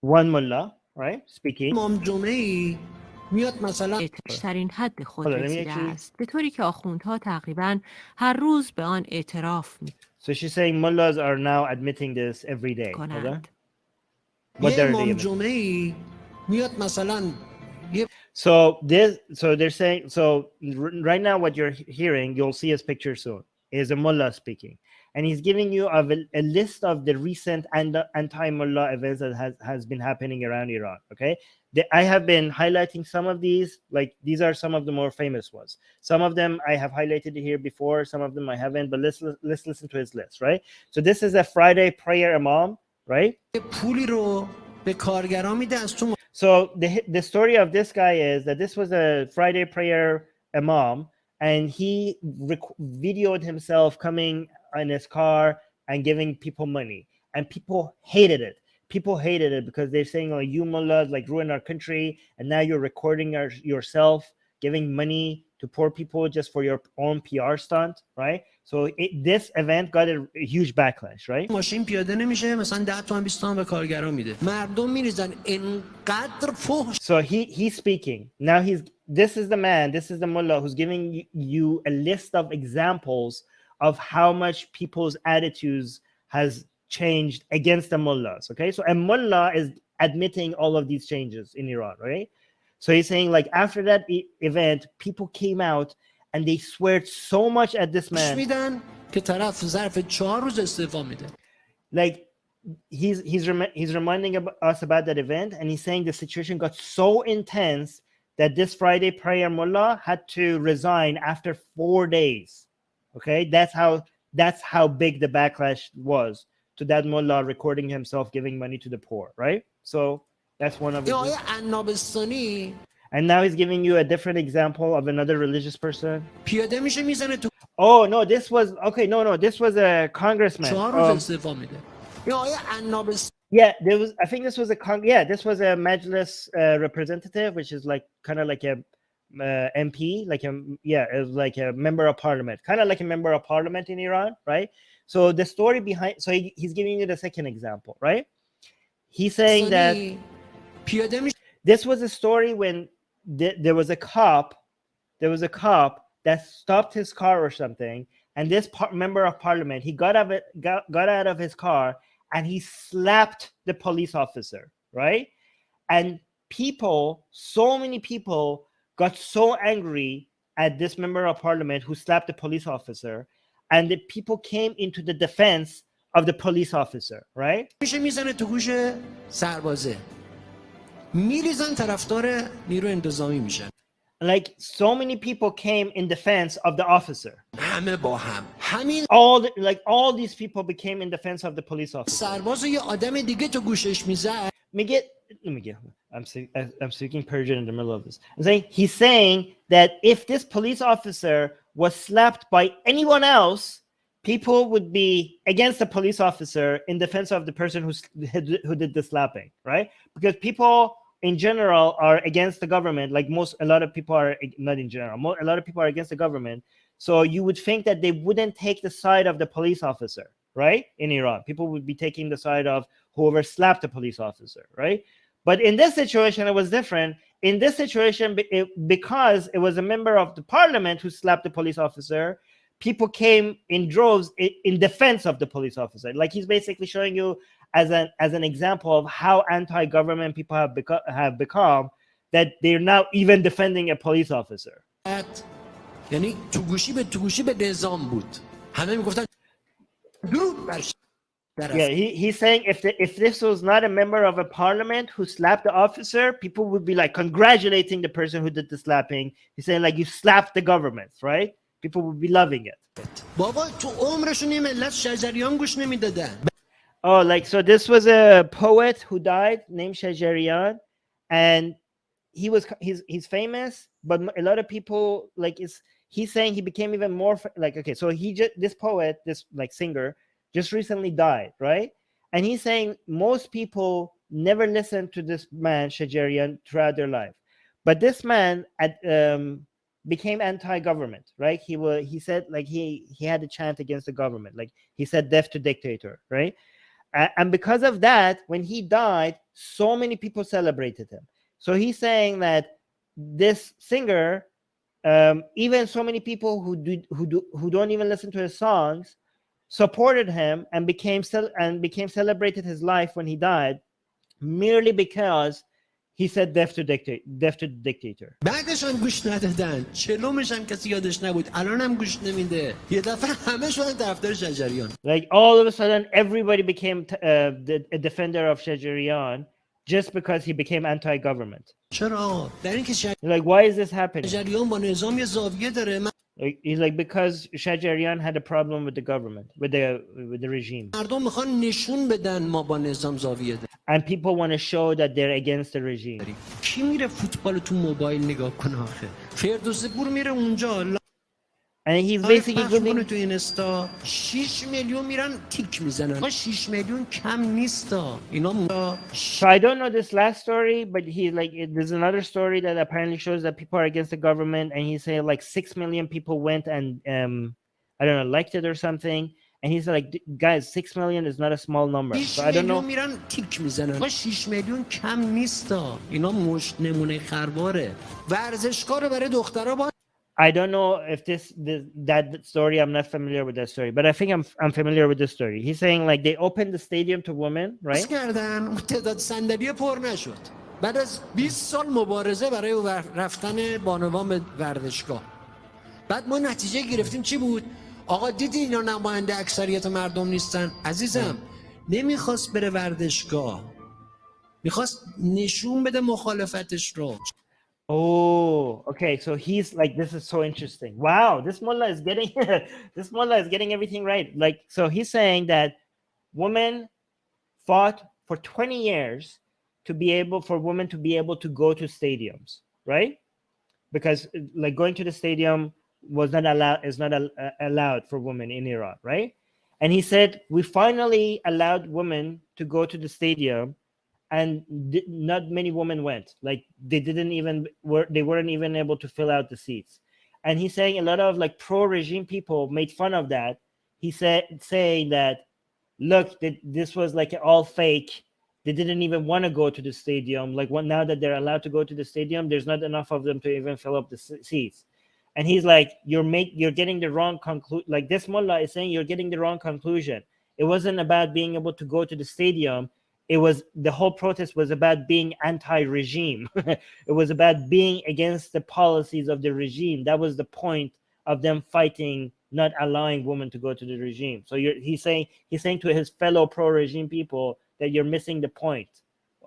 one mullah, right, speaking. بیشترین حد خود Hold on, let me رسیده actually. است، به طوری که آخوندها تقریباً هر روز به آن اعتراف So she's saying mullahs are now admitting this every day. Hold on. می‌کنند. What are they admitting? So they're saying, so right now what you're hearing, you'll see his picture soon, is a mullah speaking. And he's giving you a list of the recent anti-mullah events that has been happening around Iran, okay? I have been highlighting some of these, like these are some of the more famous ones. Some of them I have highlighted here before, some of them I haven't, but let's listen to his list, right? So this is a Friday prayer imam, right? So the story of this guy is that this was a Friday prayer imam, and he videoed himself coming in his car and giving people money, and people hated it. People hated it because they're saying, "Oh, you mullahs like ruin our country, and now you're recording yourself giving money to poor people just for your own PR stunt," right? So this event got a huge backlash, right? ماشین پیاده نمیشه مثلا 10 تومن 20 تومن به کارگرا میده. مردم میریزن اینقدر فحش. So he's speaking. Now this is the mullah who's giving you a list of examples of how much people's attitudes has changed against the mullahs. Okay, so a mullah is admitting all of these changes in Iran, right? So he's saying, like, after that event, people came out and they swear so much at this man. میدن که طرف ظرف 4 روز استعفا میده. Like he's reminding us about that event, and he's saying the situation got so intense that this Friday prayer mullah had to resign after 4 days. Okay, that's how big the backlash was to that mullah recording himself giving money to the poor, right? So that's one of the. And now he's giving you a different example of another religious person. پیاده میشه میزنه تو. Oh no, this was okay. No, this was a congressman. 4 روز استعفا میده. Yeah, I think this was this was a Majlis representative, which is like kind of like a MP, it was like a member of parliament, kind of like a member of parliament in Iran, right? So the story behind, so he's giving you the second example, right? He's saying that this was a story when there was a cop that stopped his car or something, and this member of parliament, he got out of his car and he slapped the police officer, right? And so many people got so angry at this member of parliament who slapped the police officer, and the people came into the defense of the police officer, right? میزنه تو گوش سربازه. میریزن طرفدار نیرو انتظامی میشن. Like so many people came in defense of the officer. همه با هم. همین all these people became in defense of the police officer. سرباز یه آدم دیگه تو گوشش میزد. I'm speaking Persian in the middle of this. He's saying that if this police officer was slapped by anyone else, people would be against the police officer in defense of the person who did the slapping, right? Because people in general are against the government. Like a lot of people are not in general. A lot of people are against the government. So you would think that they wouldn't take the side of the police officer, right? In Iran, people would be taking the side of whoever slapped the police officer, right? But in this situation, it was different. In this situation, because it was a member of the parliament who slapped the police officer, people came in droves in defense of the police officer. Like he's basically showing you as an example of how anti-government people have become, that they're now even defending a police officer. یعنی تو گوشی به نظام بود. همه میگفتن درود بر Yeah, he's saying if this was not a member of a parliament who slapped the officer, people would be like congratulating the person who did the slapping. He's saying like you slapped the government, right? People would be loving it. بابا تو عمرشون یه ملت شجریان گوش نمیدادن. Oh, like so this was a poet who died named Shajarian, and he's famous, but a lot of people he's saying he became even more so this poet, this like singer, just recently died, right? And he's saying most people never listened to this man Shajarian throughout their life, but this man became anti-government, right? He said like he had a chant against the government, like he said death to dictator, right? And because of that, when he died, so many people celebrated him. So he's saying that this singer, even so many people who don't even listen to his songs, supported him and became celebrated his life when he died, merely because he said death to dictator. بعدش هم گوش ندادن. چلومش هم کسی یادش نبود. الان هم گوش نمیده. یه دفعه همه شدن طرفدار شجریان. Like all of a sudden, everybody became a defender of Shajarian just because he became anti-government. چرا؟ در این که Like, why is this happening? شجریان با نظام یه زاویه داره. Like, he's like, because Shajarian had a problem with the government, with the regime, مردم میخوان نشون بدن ما با نظام زاویه داریم. and people want to show that they're against the regime. کی میره فوتبال تو موبایل نگاه کنه آخه؟ فردوسی پور میره اونجا. And he's basically giving تو اینستا 6 میلیون میرن تیک میزنن. 6 میلیون کم نیستا. اینا So I don't know this last story, but he's like, there's another story that apparently shows that people are against the government, and he said like 6 million people went and I don't know, liked it or something. And he's like, guys, 6 million is not a small number. So I don't know. میرن تیک میزنن. 6 میلیون کم نیستا. اینا مشت نمونه خرواره. ورزشکار رو برای دخترها با I don't know if that story, I'm not familiar with that story, but I think I'm familiar with this story. He's saying like they opened the stadium to women, right? کردن تعداد صندلی پر نشد. بعد از 20 سال مبارزه برای رفتن بانوان به ورزشگاه. بعد ما نتیجه گرفتیم چی بود؟ آقا دیدی اینا نماینده اکثریت مردم نیستن. عزیزم نمیخواست بره ورزشگاه. میخواست نشون بده مخالفتش رو. Oh, okay. So he's like, this is so interesting. Wow, this mullah is getting everything right. Like, so he's saying that women fought for 20 years for women to be able to go to stadiums, right? Because like going to the stadium is not allowed for women in Iran, right? And he said we finally allowed women to go to the stadium, and not many women went. Like they weren't even able to fill out the seats. And he's saying a lot of like pro-regime people made fun of that. He saying that, look, this was like all fake. They didn't even want to go to the stadium. Like now that they're allowed to go to the stadium, there's not enough of them to even fill up the seats. And he's like, you're getting the wrong conclusion. Like this mullah is saying, you're getting the wrong conclusion. It wasn't about being able to go to the stadium. The whole protest was about being anti-regime. It was about being against the policies of the regime. That was the point of them fighting, not allowing women to go to the regime. So he's saying to his fellow pro-regime people that you're missing the point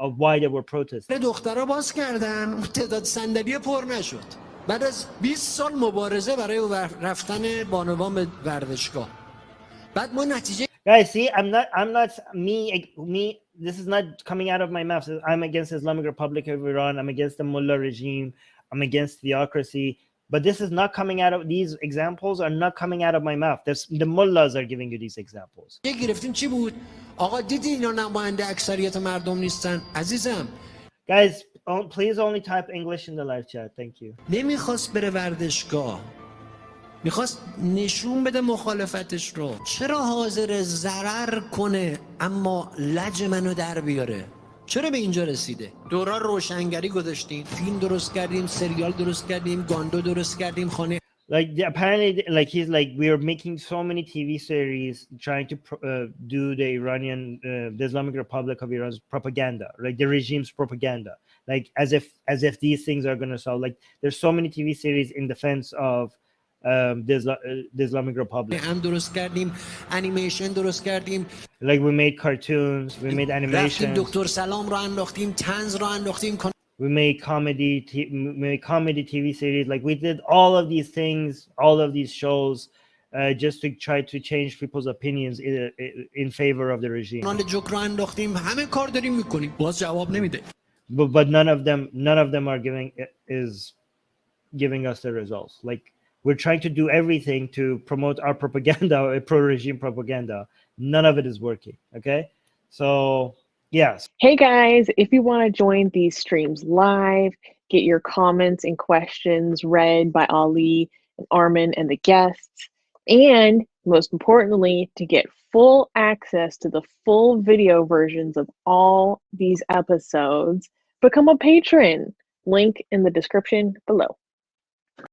of why they were protesting. دخترها باز کردن تعداد صندلی پر نشد. بعد از 20 سال مبارزه برای رفتن بانوان به ورزشگاه. بعد ما نتیجه Guys, see, I'm not me. This is not coming out of my mouth. I'm against the Islamic Republic of Iran. I'm against the Mullah regime. I'm against theocracy. But this is not coming out of, these examples are not coming out of my mouth. The mullahs are giving you these examples. گرفتیم چی بود؟ آقا دیدی اینا نماینده اکثریت مردم نیستن. عزیزم Guys, please only type English in the live chat. Thank you. نمیخواست بره ورزشگاه. میخواست نشون بده مخالفتش رو. چرا حاضر ضرر کنه اما لج منو در بیاره؟ چرا به اینجا رسیده؟ دوران روشنگری گذاشتیم، فیلم درست کردیم، سریال درست کردیم، گاندو درست کردیم، خانه Like apparently, like he's like, we're making so many TV series trying to do the Iranian, the Islamic Republic of Iran's propaganda, like the regime's propaganda, like as if these things are going to solve. Like there's so many TV series in defense of the Islamic Republic. هم درست کردیم، انیمیشن درست کردیم. Like we made cartoons, we made رفتیم animations. دکتر سلام رو انداختیم، طنز رو انداختیم. We made comedy TV series. Like we did all of these things, all of these shows, just to try to change people's opinions in favor of the regime. کانال جوک رو انداختیم، همه کار داریم میکنیم، باز جواب نمیده. But none of them are giving us the results. Like we're trying to do everything to promote our propaganda, pro-regime propaganda. None of it is working. Okay, so. Yes. Hey guys, if you want to join these streams live, get your comments and questions read by Ali and Armin and the guests, and Most importantly, to get full access to the full video versions of all these episodes, become a patron. Link in the description below.